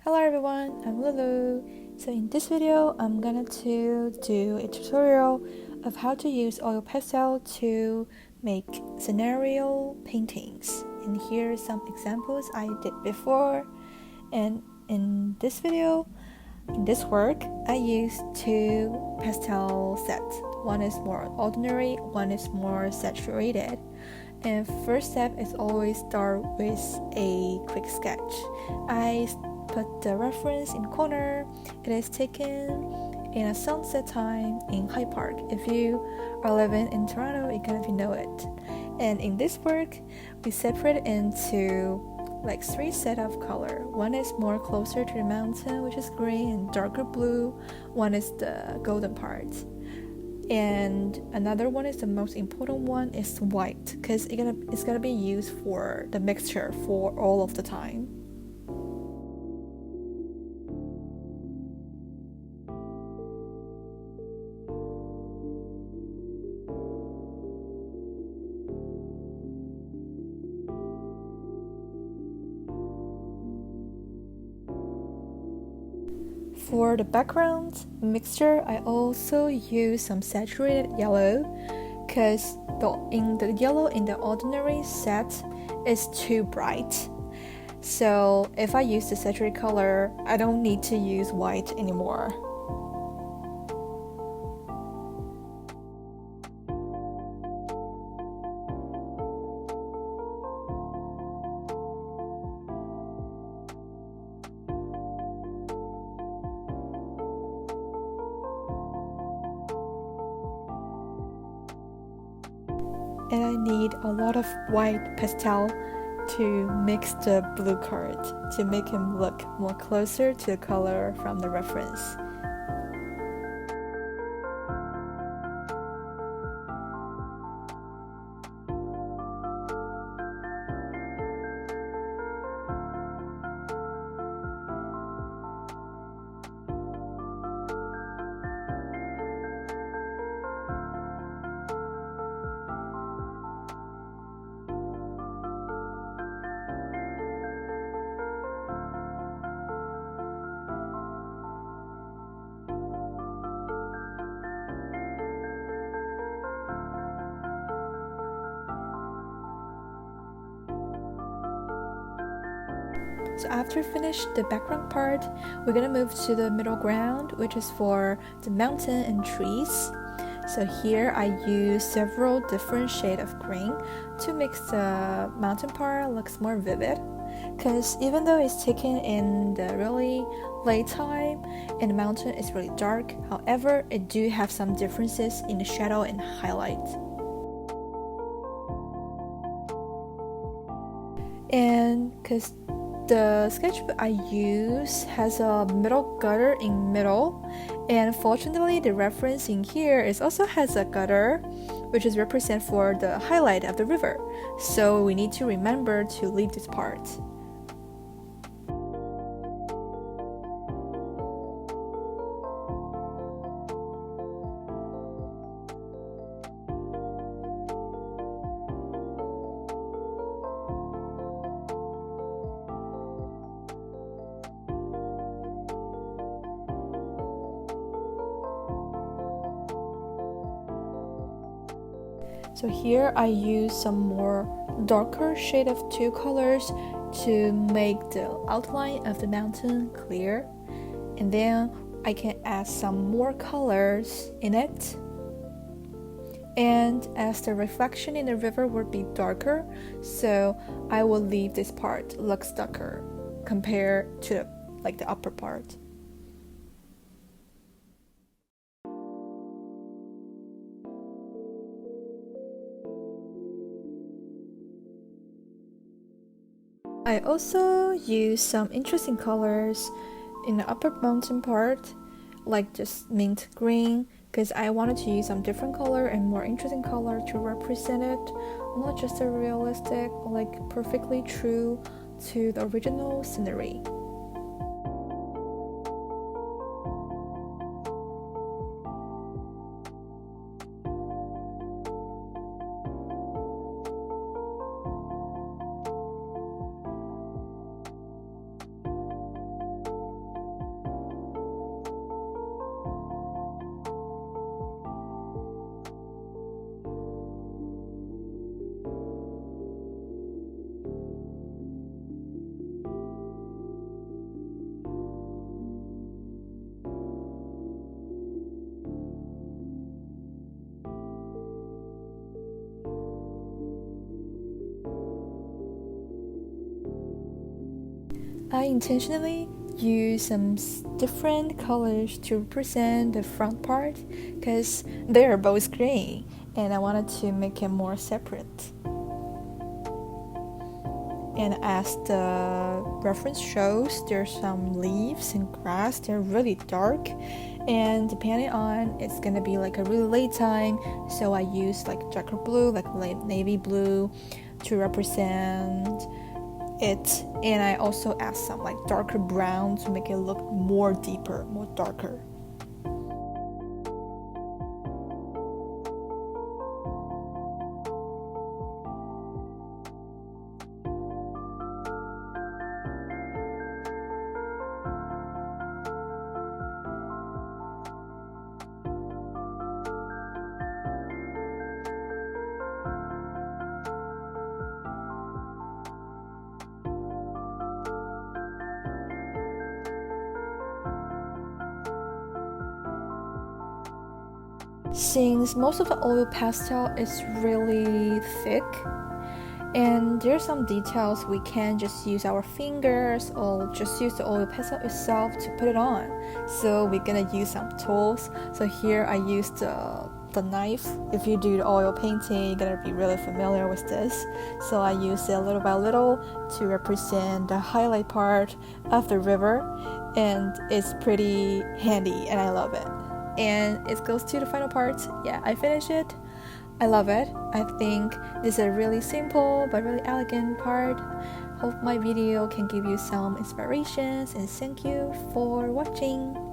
Hello everyone, I'm Lulu. So in this video, I'm gonna do a tutorial of how to use oil pastel to make scenario paintings. And here are some examples I did before. And in this video, in this work, I used two pastel sets. One is more ordinary, one is more saturated. And first step is always start with a quick sketch. I put the reference in corner. It is taken in a sunset time in Hyde Park. If you are living in Toronto, you kind of know it. And in this work, we separate into like three set of color. One is more closer to the mountain, which is green and darker blue. One is the golden part. And another one is the most important one is white, because it's gonna be used for the mixture for all of the time. For the background mixture, I also use some saturated yellow because the yellow in the ordinary set is too bright. So if I use the saturated color, I don't need to use white anymore. And I need a lot of white pastel to mix the blue card to make him look more closer to the color from the reference. So after finish the background part, we're gonna move to the middle ground, which is for the mountain and trees. So here I use several different shades of green to make the mountain part looks more vivid. Because even though it's taken in the really late time and the mountain is really dark, however, it do have some differences in the shadow and highlight. And because the sketchbook I use has a middle gutter in middle, and fortunately the reference in here also has a gutter, which is represent for the highlight of the river. So we need to remember to leave this part. So here I use some more darker shade of two colors to make the outline of the mountain clear, and then I can add some more colors in it. And as the reflection in the river would be darker, so I will leave this part looks darker compared to the upper part. I also use some interesting colors in the upper mountain part, like just mint green, because I wanted to use some different color and more interesting color to represent it, not just a realistic, like perfectly true to the original scenery. I intentionally use some different colors to represent the front part because they are both gray and I wanted to make it more separate. And as the reference shows, there's some leaves and grass. They're really dark, and depending on, it's gonna be like a really late time, so I use like darker blue, like light navy blue, to represent it. And I also add some like darker brown to make it look more deeper, more darker. Since most of the oil pastel is really thick and there's some details we can just use our fingers or just use the oil pastel itself to put it on, so we're gonna use some tools. So here I used the knife. If you do the oil painting, you're gonna be really familiar with this. So I use it little by little to represent the highlight part of the river, and it's pretty handy and I love it. And it goes to the final part. Yeah, I finished it. I love it. I think this is a really simple but really elegant part. Hope my video can give you some inspirations, and thank you for watching.